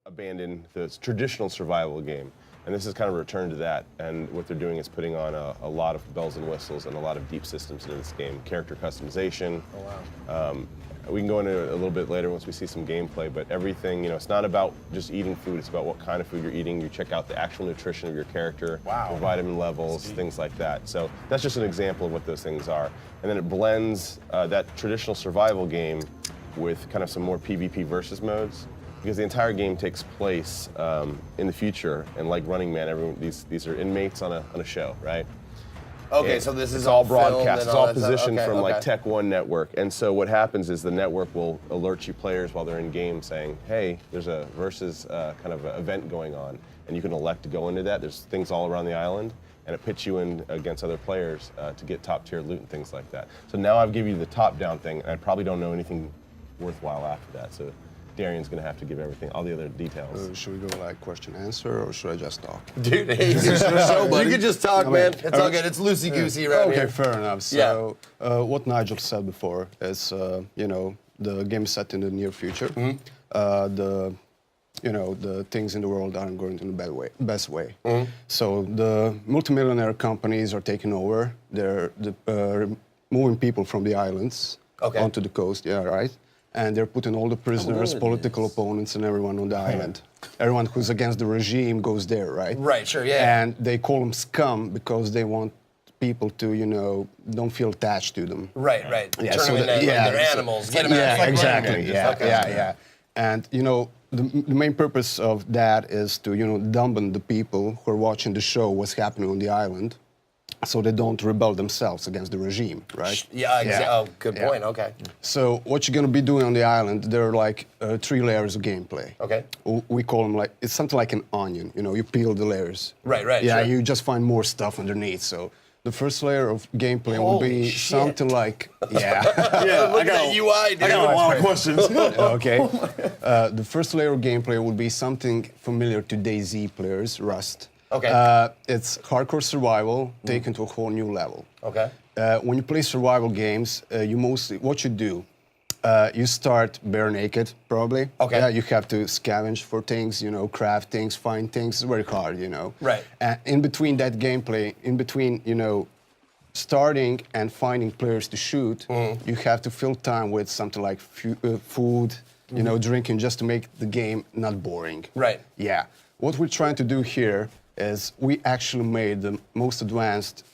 abandon the traditional survival game. And this is kind of a return to that. And what they're doing is putting on a lot of bells and whistles and a lot of deep systems into this game. Character customization. Oh, wow. We can go into it a little bit later once we see some gameplay, but everything, it's not about just eating food, it's about what kind of food you're eating. You check out the actual nutrition of your character, your vitamin levels, things like that. So that's just an example of what those things are. And then it blends that traditional survival game with kind of some more PvP versus modes, because the entire game takes place in the future, and like Running Man, these are inmates on a show, right? Okay, so this is all broadcast. It's all positioned from like Tech One network. And so what happens is the network will alert you players while they're in game saying, hey, there's a versus kind of an event going on. And you can elect to go into that. There's things all around the island. And it pits you in against other players to get top tier loot and things like that. So now I've given you the top down thing. And I probably don't know anything worthwhile after that. So Darian's going to have to give everything, all the other details. Should we go like question answer, or should I just talk? Dude, hey, you can just talk, man. It's all good. It's loosey-goosey right here. Okay, fair enough. So what Nigel said before is, the game is set in the near future. The things in the world aren't going in the best way. So the multimillionaire companies are taking over. They're moving people from the islands onto the coast. Yeah, right. And they're putting all the prisoners, political opponents, and everyone on the island. Everyone who's against the regime goes there, right? Right, sure, yeah. And they call them SCUM because they want people to, don't feel attached to them. Right, right. Yeah, Turn them into they're animals. Get them out. Yeah, exactly. Yeah. And, the main purpose of that is to, dampen the people who are watching the show, what's happening on the island, so they don't rebel themselves against the regime, right? Yeah, exactly. Oh, good point. Okay. So what you're going to be doing on the island, there are like 3 layers of gameplay. Okay. We call them it's something like an onion. You peel the layers. Right. Yeah, sure. you just find more stuff underneath. So the first layer of gameplay will be something like, Look at that UI, dude. I got a lot of questions. Okay. The first layer of gameplay will be something familiar to DayZ players, Rust. Okay. It's hardcore survival taken to a whole new level. Okay. When you play survival games, what you do, you start bare naked, probably. Okay. Yeah, you have to scavenge for things, craft things, find things. It's very hard, Right. And in between that gameplay, starting and finding players to shoot, you have to fill time with something like food, drinking, just to make the game not boring. Right. Yeah. What we're trying to do here is we actually made the most advanced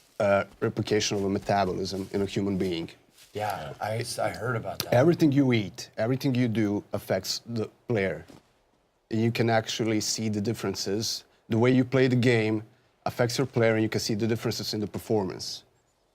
replication of a metabolism in a human being. Yeah, I heard about that. Everything you eat, everything you do affects the player. You can actually see the differences. The way you play the game affects your player, and you can see the differences in the performance.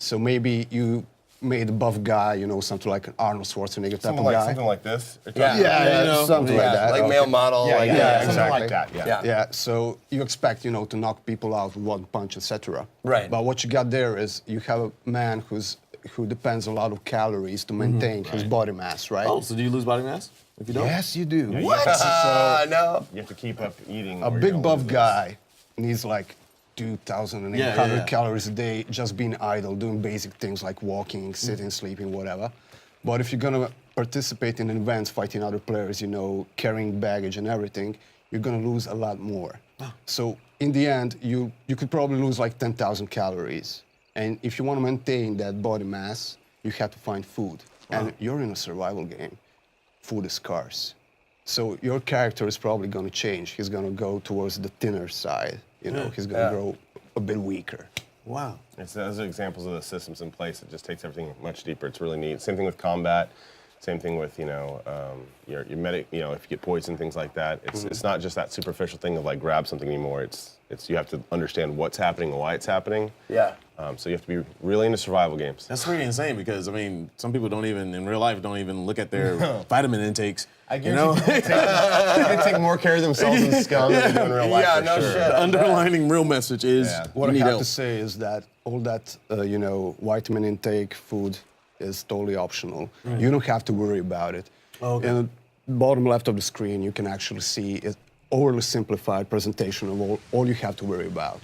So maybe you made a buff guy, something like an Arnold Schwarzenegger type of guy. Something like this? Something like that. Like male model. Yeah, something exactly. like that, Yeah, so you expect, to knock people out with one punch, etc. Right. But what you got there is you have a man who depends a lot of calories to maintain his body mass, right? Oh, so do you lose body mass if you don't? Yes, you do. Yeah, What? No. You have to keep up eating. A big buff guy needs like 2,800 calories a day just being idle, doing basic things like walking, sitting, sleeping, whatever. But if you're gonna participate in events, fighting other players, carrying baggage and everything, you're gonna lose a lot more. So in the end, you could probably lose like 10,000 calories. And if you want to maintain that body mass, you have to find food. And you're in a survival game. Food is scarce. So your character is probably going to change. He's going to go towards the thinner side. He's going to grow a bit weaker. Wow. Those are examples of the systems in place. It just takes everything much deeper. It's really neat. Same thing with combat. Same thing with, your medic, if you get poisoned, things like that. It's not just that superficial thing of like grab something anymore. It's you have to understand what's happening and why it's happening. Yeah. So you have to be really into survival games. That's pretty insane because, some people in real life don't even look at their vitamin intakes. I guarantee they take more care of themselves in SCUM than they do in real life. Yeah, for no sure. shit. The underlining real message is What you I need have help. to say is that all that, vitamin intake, food, is totally optional. You don't have to worry about it. Okay. In the bottom left of the screen, you can actually see an overly simplified presentation of all you have to worry about.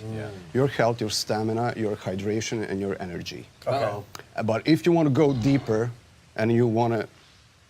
Your health, your stamina, your hydration, and your energy. Okay. But if you want to go deeper and you want to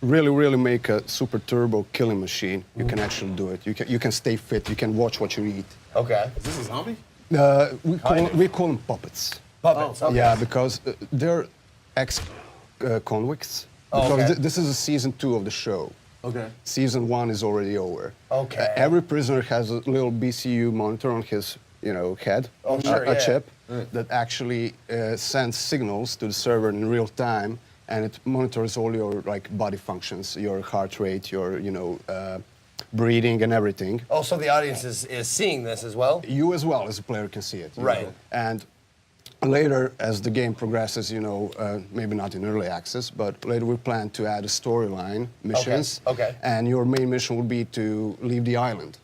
really make a super turbo killing machine, you can actually do it. You can stay fit. You can watch what you eat. Okay. Is this a zombie? We call them puppets. Puppets. Okay. Yeah, because they're ex-convicts. Because okay. this is a season 2 of the show. Okay. Season 1 is already over. Okay. Every prisoner has a little BCU monitor on his, head, sure, a yeah. chip that actually sends signals to the server in real time, and it monitors all your body functions, your heart rate, your breathing and everything. Oh, so the audience is seeing this as well? You as well as a player can see it. you Right. know. And later, as the game progresses, maybe not in early access, but later we plan to add a storyline, missions. Okay. And your main mission will be to leave the island.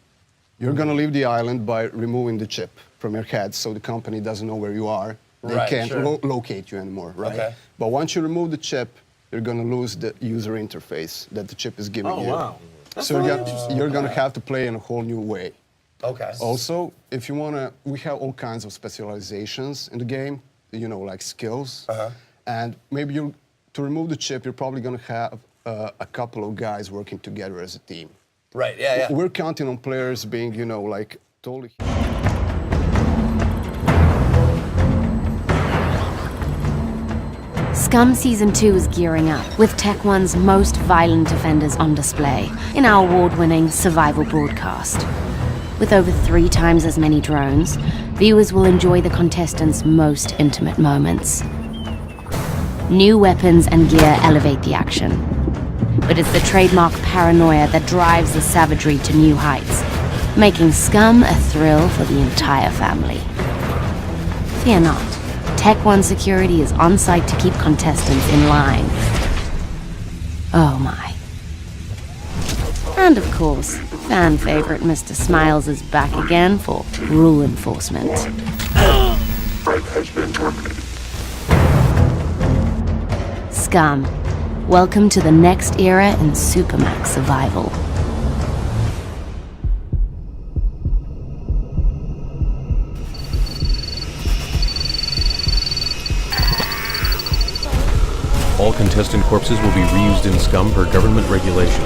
You're gonna leave the island by removing the chip from your head, so the company doesn't know where you are. They Right, can't sure. locate you anymore, right? Okay. But once you remove the chip, you're gonna lose the user interface that the chip is giving Oh, you. wow. That's So really you're gonna have to play in a whole new way. Okay. Also, if you wanna, we have all kinds of specializations in the game, like skills. And maybe to remove the chip, you're probably gonna have a couple of guys working together as a team. Right, yeah. We're counting on players being, totally. SCUM Season 2 is gearing up, with Tech One's most violent offenders on display in our award-winning survival broadcast. With over 3 times as many drones, viewers will enjoy the contestants' most intimate moments. New weapons and gear elevate the action, but it's the trademark paranoia that drives the savagery to new heights, making SCUM a thrill for the entire family. Fear not. Tech One Security is on site to keep contestants in line. Oh my. And of course, fan favorite Mr. Smiles is back again for rule enforcement. SCUM, welcome to the next era in Supermax survival. All contestant corpses will be reused in SCUM per government regulations.